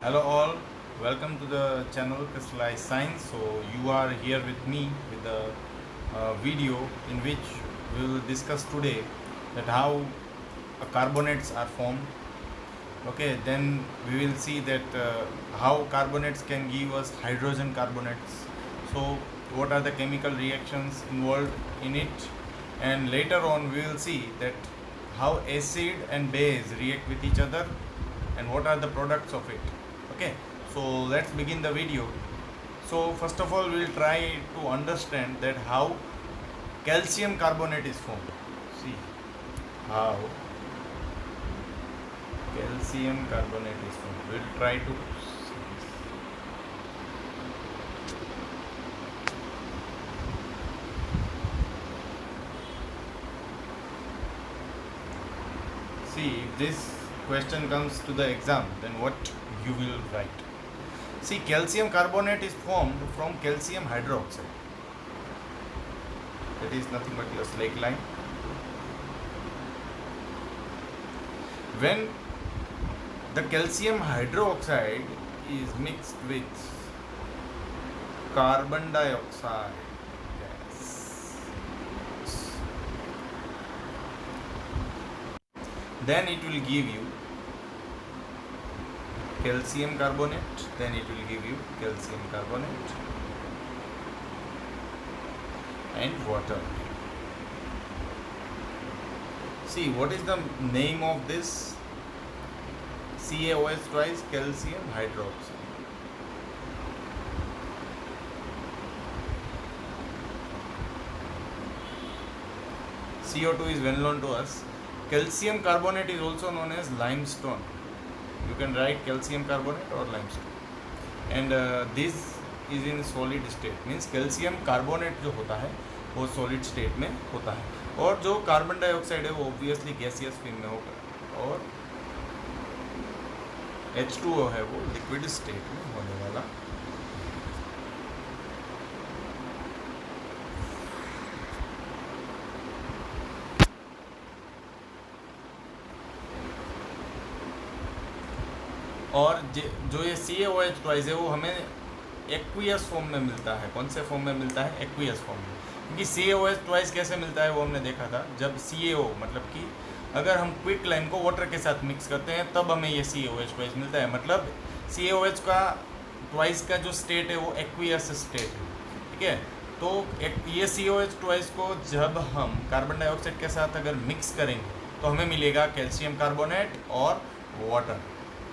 Hello all, welcome to the channel Crystallized Science. So you are here with me with a video in which we will discuss today that how carbonates are formed. Okay, then we will see that how carbonates can give us hydrogen carbonates. So what are the chemical reactions involved in it, and later on we will see that how acid and base react with each other and what are the products of it. Okay, so let's begin the video. So first of all we will try to understand that how calcium carbonate is formed. See how calcium carbonate is formed. We will try to see if this question comes to the exam, then what you will write. See, calcium carbonate is formed from calcium hydroxide. That is nothing but your slake line. When the calcium hydroxide is mixed with carbon dioxide gas, then it will give you calcium carbonate, then it will give you calcium carbonate and water. See, what is the name of this? CaOH twice calcium hydroxide. CO2 is well known to us. Calcium carbonate is also known as limestone. You can write calcium carbonate or limestone. And this is in solid state, means calcium carbonate जो होता है वो solid state में होता है, और जो carbon dioxide है वो ऑब्वियसली गैसियस फॉर्म में होगा, और H2O है वो लिक्विड स्टेट में होने वाला। और जो ये CaOH ट्वाइस है वो हमें एक्वियस फॉर्म में मिलता है। कौन से फॉर्म में मिलता है? एक्वियस फॉर्म में। क्योंकि CaOH ट्वाइस कैसे मिलता है वो हमने देखा था, जब CaO मतलब कि अगर हम क्विक लाइम को वाटर के साथ मिक्स करते हैं तब हमें ये CaOH ट्वाइस मिलता है। मतलब CaOH का ट्वाइस का जो स्टेट है वो एक्वियस स्टेट है, ठीक है। तो ये CaOH ट्वाइस को जब हम कार्बन डाइऑक्साइड के साथ अगर मिक्स करेंगे तो हमें मिलेगा कैल्शियम कार्बोनेट और वाटर,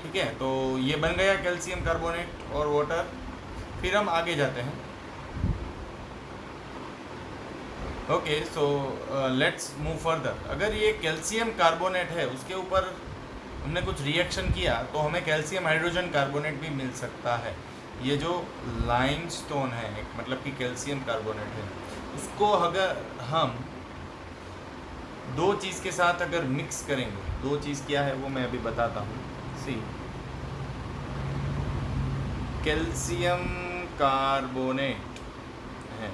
ठीक है। तो ये बन गया कैल्शियम कार्बोनेट और वाटर। फिर हम आगे जाते हैं। Okay, so let's move further. अगर ये कैल्शियम कार्बोनेट है उसके ऊपर हमने कुछ रिएक्शन किया तो हमें कैल्शियम हाइड्रोजन कार्बोनेट भी मिल सकता है। ये जो लाइमस्टोन है मतलब कि कैल्शियम कार्बोनेट है, उसको अगर हम दो चीज़ के साथ अगर मिक्स करेंगे, दो चीज़ क्या है वो मैं अभी बताता हूँ। सी कैल्शियम कार्बोनेट है,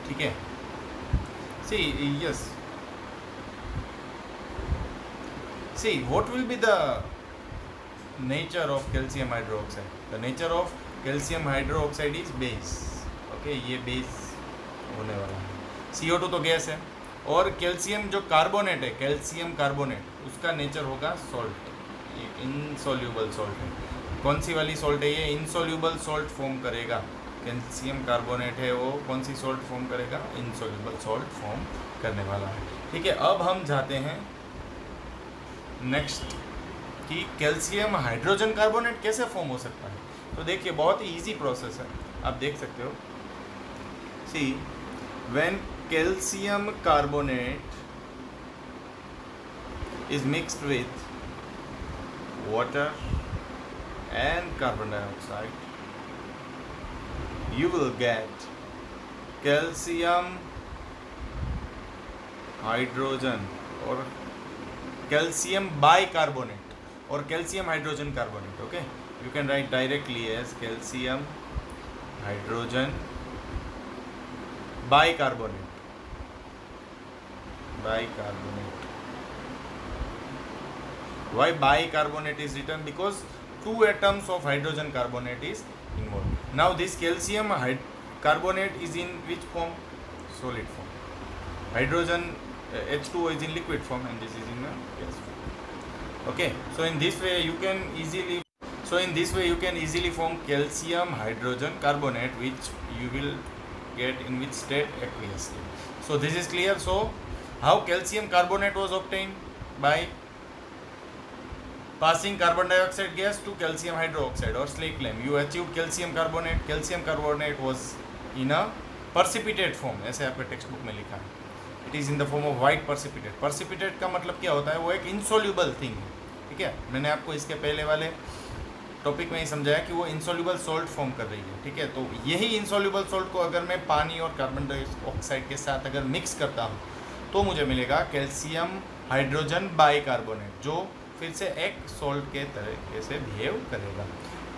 ठीक है। See yes, see what will be the nature of calcium hydroxide? The nature of calcium hydroxide is base. Okay, ये बेस होने वाला है। CO2 तो गैस है, और कैल्शियम जो कार्बोनेट है, कैल्शियम कार्बोनेट, उसका नेचर होगा सॉल्ट, ये इनसॉल्यूबल सॉल्ट है। कौन सी वाली सॉल्ट है ये? इनसॉल्यूबल सॉल्ट फॉर्म करेगा। कैल्शियम कार्बोनेट है वो कौन सी सॉल्ट फॉर्म करेगा? इनसॉल्यूबल सॉल्ट फॉर्म करने वाला है, ठीक है। अब हम जाते हैं नेक्स्ट कि कैल्शियम हाइड्रोजन कार्बोनेट कैसे फॉर्म हो सकता है। तो देखिए बहुत ही इजी प्रोसेस है, आप देख सकते हो। See when calcium carbonate is mixed with water and carbon dioxide, you will get calcium hydrogen or calcium bicarbonate or calcium hydrogen carbonate. Okay, you can write directly as calcium hydrogen bicarbonate. Why bicarbonate is written? Because 2 atoms of hydrogen carbonate is involved. Now this calcium carbonate is in which form? Solid form. Hydrogen H2O is in liquid form and this is in a gas form. Okay, so in this way you can easily form calcium hydrogen carbonate, which you will get in which state? Aqueous state. So this is clear. So how calcium carbonate was obtained? By passing carbon dioxide gas to calcium hydroxide or slake lime. You achieved calcium carbonate. Calcium carbonate was in a precipitate form, ऐसे आपके text book में लिखा है. It is in the form of white precipitate. Precipitate का मतलब क्या होता है? वो एक इनसोल्यूबल थिंग है. ठीक है, मैंने आपको इसके पहले वाले टॉपिक में ही समझाया कि वो इनसोल्यूबल सॉल्ट फॉर्म कर रही है. ठीक है, तो यही इनसोल्यूबल सॉल्ट को अगर मैं पानी और कार्बन डाइऑक्साइड के साथ अगर मिक्स करता हूँ तो मुझे मिलेगा कैल्शियम हाइड्रोजन बाइकार्बोनेट, जो फिर से एक सॉल्ट के तरीके से बिहेव करेगा.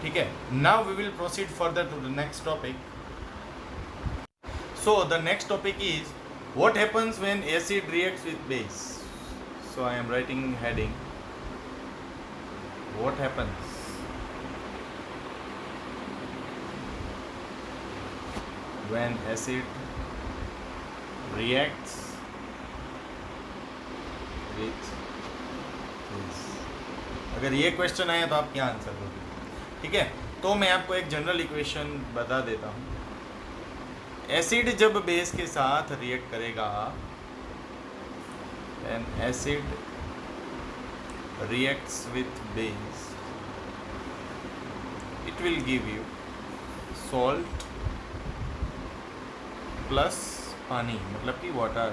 ठीक है, now we will proceed further to the next topic. So the next topic is what happens when acid reacts with base. So I am writing heading what happens when acid reacts with this. अगर ये question आया तो आप क्या answer दोगे? ठीक है, तो मैं आपको एक जनरल इक्वेशन बता देता हूँ. एसिड जब बेस के साथ रिएक्ट करेगा, and acid reacts with base, it will give you salt plus पानी, मतलब कि वाटर.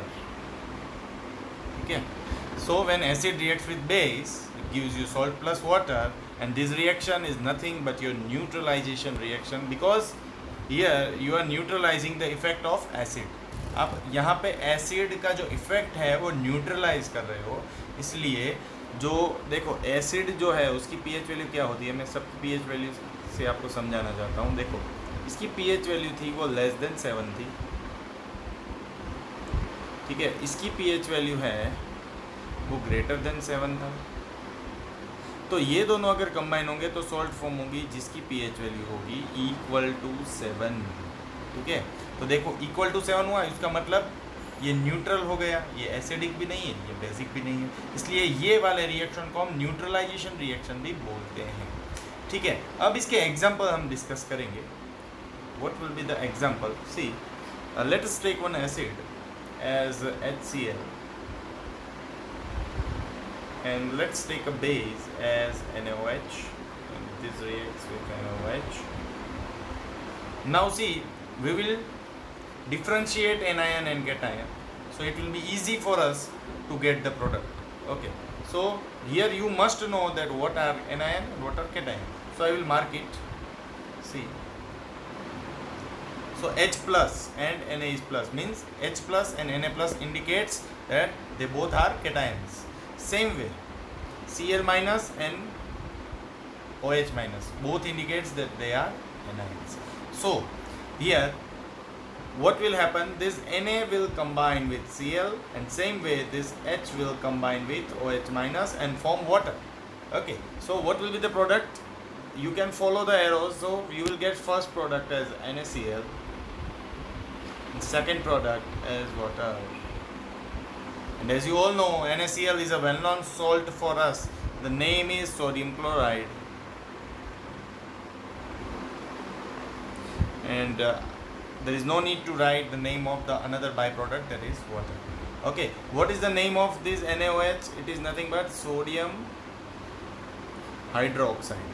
ठीक है, so when acid reacts with base it gives you salt plus water, and this reaction is nothing but your neutralisation reaction, because here you are neutralising the effect of acid. आप यहाँ पे acid का जो effect है वो neutralise कर रहे हो. इसलिए जो देखो एसिड जो है उसकी पीएच वैल्यू क्या होती है, मैं सबकी पीएच वैल्यू से आपको समझाना चाहता हूँ. देखो इसकी पीएच वैल्यू थी वो लेस देन 7 थी. ठीक है, इसकी पीएच वैल्यू है वो ग्रेटर देन 7 था. तो ये दोनों अगर कंबाइन होंगे तो सॉल्ट फॉर्म होगी जिसकी पीएच वैल्यू होगी इक्वल टू 7. ठीक है, तो देखो इक्वल टू 7 हुआ, इसका मतलब ये न्यूट्रल हो गया. ये एसिडिक भी नहीं है, ये बेसिक भी नहीं है, इसलिए ये वाले रिएक्शन को हम न्यूट्रलाइजेशन रिएक्शन भी बोलते हैं. ठीक है, अब इसके एग्जाम्पल हम डिस्कस करेंगे. What will be the example? See, let us take one acid as HCl, and let's take a base as NaOH, and this reacts with NaOH. Now see, we will differentiate anion and cation, so it will be easy for us to get the product. Okay, so here you must know that what are anion and what are cation. So I will mark it. See, so H plus and Na is plus means H plus and Na plus indicates that they both are cations. Same way Cl minus and OH minus both indicates that they are anions. So here what will happen, this Na will combine with Cl, and same way this H will combine with OH minus and form water. Okay, so what will be the product? You can follow the arrows. So you will get first product as NaCl, second product as water, and as you all know NaCl is a well-known salt for us. The name is sodium chloride, and there is no need to write the name of the another byproduct, that is water. Okay, what is the name of this NaOH? It is nothing but sodium hydroxide.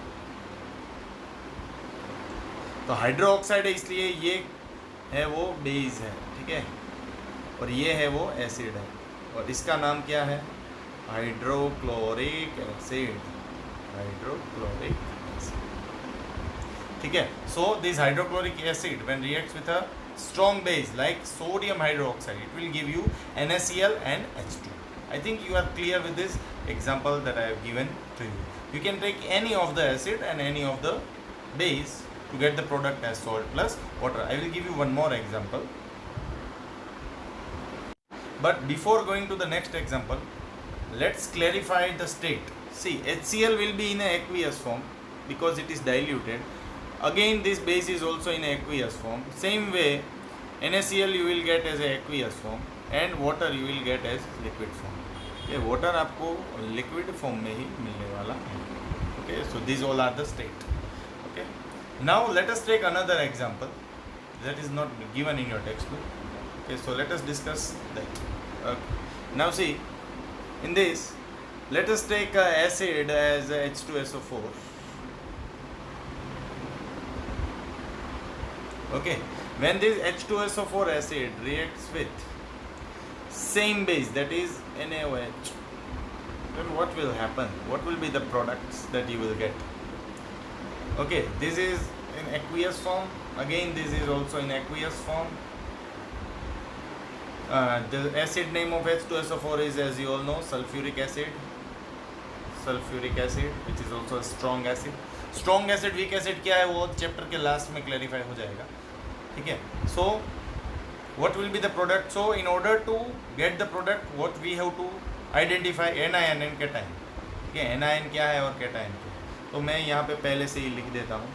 तो hydroxide है इसलिए ये है वो base है. ठीक है, और ये है वो एसिड है, और इसका नाम क्या है? Hydrochloric acid. Hydrochloric acid. ठीक है, so this hydrochloric acid when reacts with a strong base like sodium hydroxide, it will give you NaCl and H2. I think you are clear with this example that I have given to you. You can take any of the acid and any of the base to get the product as salt plus water. I will give you one more example. But before going to the next example, let's clarify the state. See, HCl will be in a aqueous form because it is diluted. Again this base is also in aqueous form. Same way NaCl you will get as a aqueous form and water you will get as liquid form. ये water आपको liquid form में ही मिलने वाला है. Okay, so these all are the state. Okay, now let us take another example that is not given in your textbook. Okay, so let us discuss that. Okay. Now see, in this, let us take acid as H2SO4. Okay, when this H2SO4 acid reacts with same base, that is NaOH, then what will happen? What will be the products that you will get? Okay, this is in aqueous form. Again, this is also in aqueous form. The acid name of H2SO4 is, as you all know, sulfuric acid. Sulfuric acid, which is also a strong acid. Strong acid, weak acid क्या है वो chapter के last में clarify हो जाएगा. ठीक है. So what will be the product? So in order to get the product, what we have to identify anion and cation. ठीक है, anion क्या है और cation क्या है. तो मैं यहाँ पे पहले से ही लिख देता हूँ.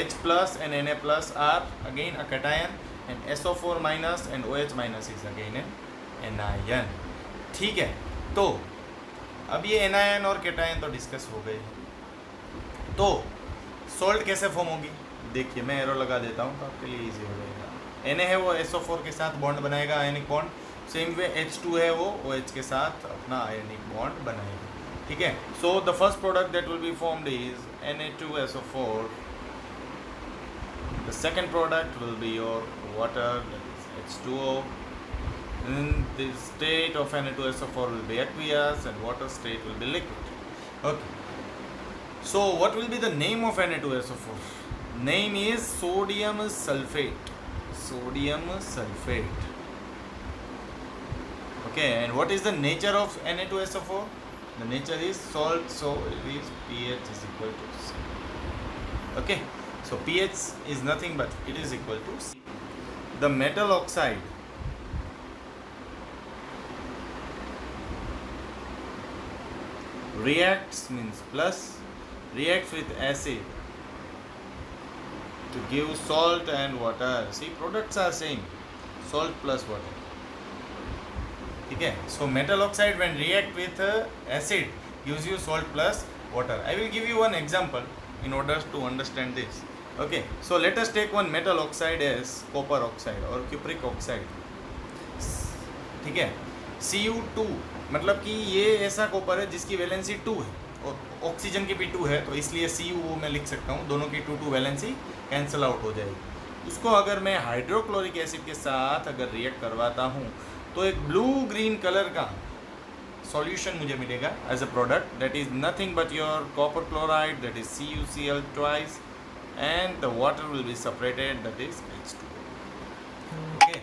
H plus and Na plus are again a cation and SO4 minus and OH minus is again an anion. ठीक है. तो अब ये anion और cation तो डिस्कस हो गए. तो सॉल्ट कैसे फॉर्म होगी देखिए, मैं एरो लगा देता हूँ तो आपके लिए इजी हो जाएगा. Na है वो SO4 के साथ बॉन्ड बनाएगा, ionic bond. Same way H2 है वो OH के साथ अपना आयनिक बॉन्ड बनाएगा. ठीक है. So the first product that will be formed is Na2SO4. The second product will be your water, that is H2O. And the state of Na2SO4 will be aqueous and water state will be liquid. Okay. So what will be the name of Na2SO4? Name is sodium sulfate. Sodium sulfate. Okay, and what is the nature of Na2SO4? The nature is salt, so it is pH is equal to C. Okay, so pH is nothing but it is equal to C. The metal oxide reacts, means plus, reacts with acid to give salt and water. See, products are same, salt plus water. ठीक है. So metal oxide when react with acid gives you salt plus water. I will give you one example in order to understand this. Okay, so let us take one metal oxide as copper oxide or cupric oxide. ठीक है. Cu2 मतलब कि ये ऐसा copper है जिसकी valency 2 है और ऑक्सीजन की भी 2 है, तो इसलिए Cu मैं लिख सकता हूँ. दोनों की 2 वैलेंसी कैंसिल आउट हो जाएगी. उसको अगर मैं हाइड्रोक्लोरिक एसिड के साथ अगर रिएक्ट करवाता हूँ तो एक ब्लू ग्रीन कलर का सॉल्यूशन मुझे मिलेगा as a product. That is nothing but your copper chloride, that is CuCl twice, and the water will be separated, that is H2O. Okay,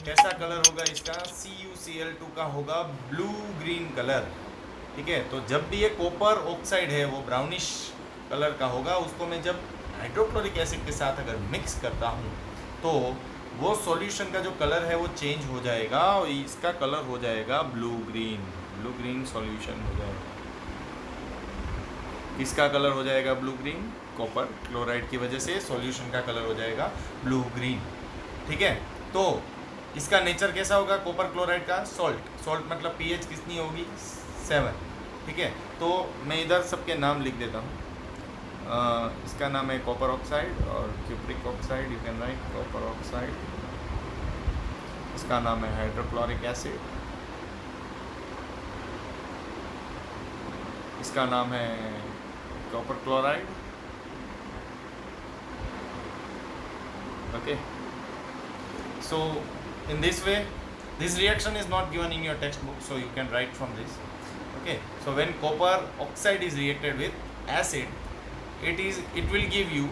कैसा कलर होगा इसका? CuCl2 का होगा ब्लू ग्रीन कलर. ठीक है. तो जब भी ये कॉपर ऑक्साइड है वो ब्राउनिश कलर का होगा, उसको मैं जब हाइड्रोक्लोरिक एसिड के साथ अगर मिक्स करता हूँ तो वो सॉल्यूशन का जो कलर है वो चेंज हो जाएगा और इसका कलर हो जाएगा blue green. Blue green solution हो जाएगा. किसका कलर हो जाएगा ब्लू ग्रीन? कॉपर क्लोराइड की वजह से सॉल्यूशन का कलर हो जाएगा ब्लू ग्रीन. ठीक है. तो इसका नेचर कैसा होगा कॉपर क्लोराइड का? सॉल्ट. सॉल्ट मतलब pH कितनी होगी? 7. ठीक है. तो मैं इधर सबके नाम लिख देता हूँ. इसका नाम है कॉपर ऑक्साइड और cupric oxide, you can write copper oxide. इसका नाम है हाइड्रोक्लोरिक एसिड. इसका नाम है copper chloride. Okay. So in this way this reaction is not given in your textbook, so you can write from this. Okay, so when copper oxide is reacted with acid, it will give you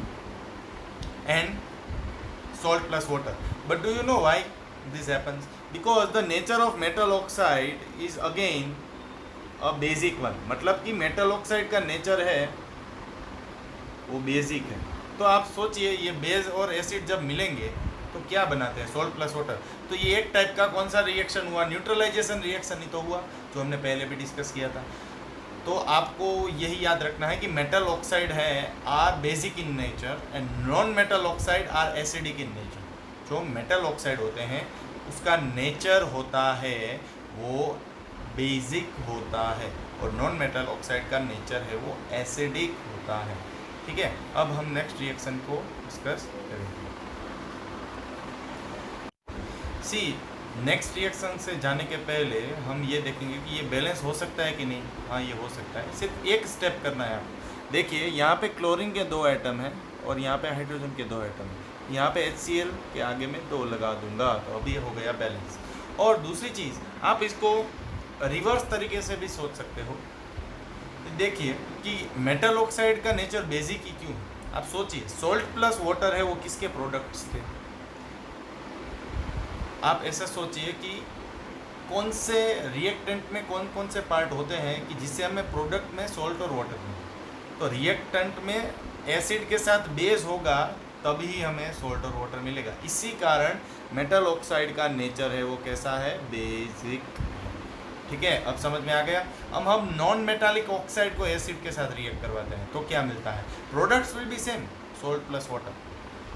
an salt plus water. But do you know why this happens? Because the nature of metal oxide is again a basic one. मतलब कि metal oxide का nature है वो basic है. तो आप सोचिए ये बेस और एसिड जब मिलेंगे तो क्या बनाते हैं? Salt plus water. तो ये एक टाइप का कौन सा रिएक्शन हुआ? न्यूट्रलाइजेशन रिएक्शन ही तो हुआ, जो हमने पहले भी डिस्कस किया था. तो आपको यही याद रखना है कि मेटल ऑक्साइड है are basic in nature and non metal oxide are acidic in nature. जो मेटल ऑक्साइड होते हैं उसका नेचर होता है वो बेसिक होता है और नॉन मेटल ऑक्साइड का नेचर है वो एसिडिक होता है। ठीक है, अब हम नेक्स्ट रिएक्शन को डिस्कस करेंगे। सी नेक्स्ट रिएक्शन से जाने के पहले हम ये देखेंगे कि ये बैलेंस हो सकता है कि नहीं। हाँ, ये हो सकता है। सिर्फ एक स्टेप करना है आप। देखिए यहाँ पे क्लोरीन के 2 एटम हैं और यहाँ पे हाइड्रोजन के 2 एटम हैं। यहाँ पे HCl के आगे में 2 लगा दूंगा तो अभी हो गया बैलेंस। और दूसरी चीज़, आप इसको रिवर्स तरीके से भी सोच सकते हो। देखिए कि मेटल ऑक्साइड का नेचर बेसिक ही क्यों है। आप सोचिए, सोल्ट प्लस वाटर है वो किसके प्रोडक्ट्स थे। आप ऐसा सोचिए कि कौन से रिएक्टेंट में कौन कौन से पार्ट होते हैं कि जिससे हमें प्रोडक्ट में सोल्ट और वाटर मिले। तो रिएक्टेंट में एसिड के साथ बेस होगा तभी हमें सोल्ट और वाटर मिलेगा। इसी कारण मेटल ऑक्साइड का नेचर है वो कैसा है, बेसिक। ठीक है, अब समझ में आ गया। अब हम नॉन मेटालिक ऑक्साइड को एसिड के साथ रिएक्ट करवाते हैं तो क्या मिलता है, products will be same, salt plus water.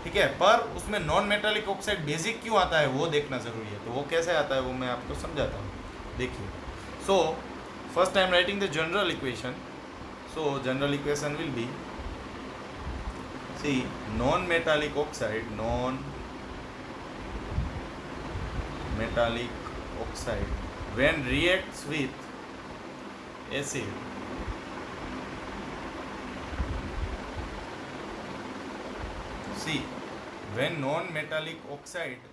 ठीक है, पर उसमें नॉन मेटालिक ऑक्साइड बेसिक क्यों आता है वो देखना ज़रूरी है। तो वो कैसे आता है वो मैं आपको समझाता हूँ। देखिए, so first I am writing the general equation. So general equation will be, see non metallic oxide, non metallic oxide when reacts with acid, see when non-metallic oxide